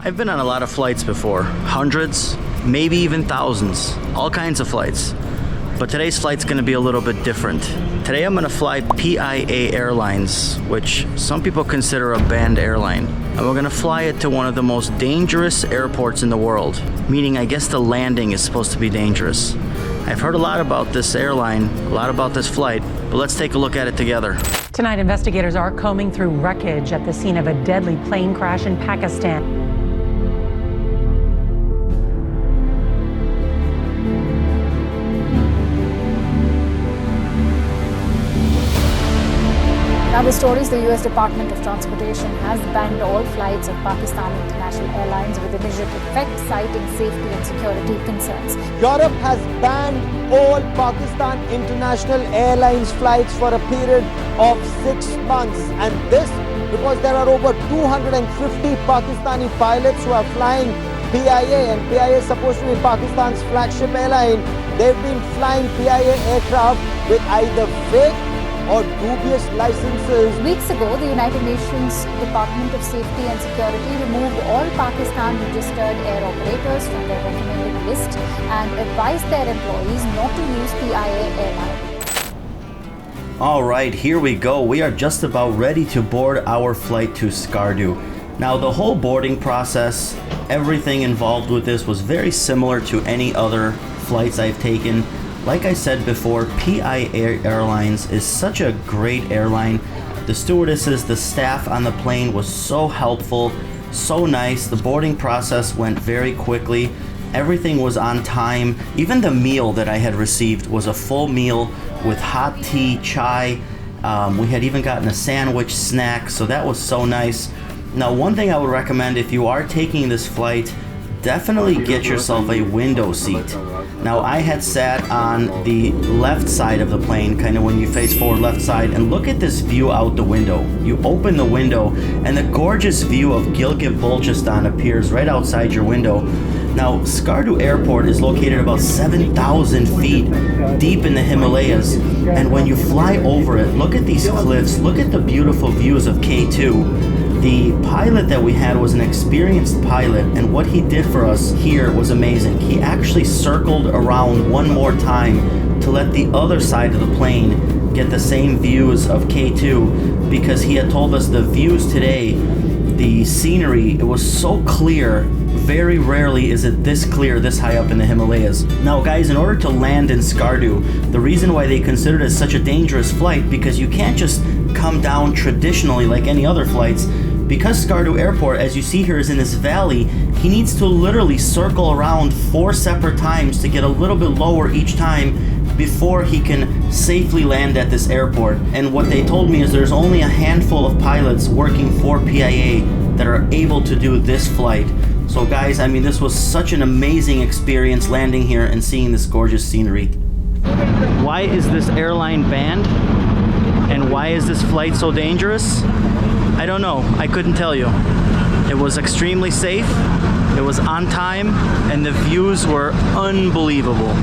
I've been on a lot of flights before, hundreds, maybe even thousands, all kinds of flights. But today's flight's gonna be a little bit different. Today I'm gonna fly PIA Airlines, which some people consider a banned airline. And we're gonna fly it to one of the most dangerous airports in the world, meaning I guess the landing is supposed to be dangerous. I've heard a lot about this airline, a lot about this flight, but let's take a look at it together. Tonight, investigators are combing through wreckage at the scene of a deadly plane crash in Pakistan. Now the stories, the US Department of Transportation has banned all flights of Pakistan International Airlines with immediate effect, citing safety and security concerns. Europe has banned all Pakistan International Airlines flights for a period of 6 months. And this because there are over 250 Pakistani pilots who are flying PIA, and PIA is supposed to be Pakistan's flagship airline. They've been flying PIA aircraft with either fake or dubious licenses. Weeks ago, the United Nations Department of Safety and Security removed all Pakistan-registered air operators from their recommended list and advised their employees not to use PIA airline. All right, here we go. We are just about ready to board our flight to Skardu. Now, the whole boarding process, everything involved with this was very similar to any other flights I've taken. Like I said before, PIA Airlines is such a great airline. The stewardesses, the staff on the plane was so helpful, so nice. The boarding process went very quickly. Everything was on time. Even the meal that I had received was a full meal with hot tea, chai. We had even gotten a sandwich snack, so that was so nice. Now, one thing I would recommend if you are taking this flight, definitely get yourself a window seat. Now, I had sat on the left side of the plane, kind of when you face forward left side, and look at this view out the window. You open the window and the gorgeous view of Gilgit-Baltistan appears right outside your window. Now, Skardu Airport is located about 7,000 feet deep in the Himalayas, and when you fly over it, look at these cliffs, look at the beautiful views of K2. The pilot that we had was an experienced pilot, and what he did for us here was amazing. He actually circled around one more time to let the other side of the plane get the same views of K2, because he had told us the views today, the scenery, it was so clear. Very rarely is it this clear this high up in the Himalayas. Now guys, in order to land in Skardu, the reason why they considered it such a dangerous flight, because you can't just come down traditionally like any other flights. Because Skardu Airport, as you see here, is in this valley, he needs to literally circle around 4 separate times to get a little bit lower each time before he can safely land at this airport. And what they told me is there's only a handful of pilots working for PIA that are able to do this flight. So guys, I mean, this was such an amazing experience landing here and seeing this gorgeous scenery. Why is this airline banned? And why is this flight so dangerous? I don't know. I couldn't tell you. It was extremely safe, it was on time, and the views were unbelievable.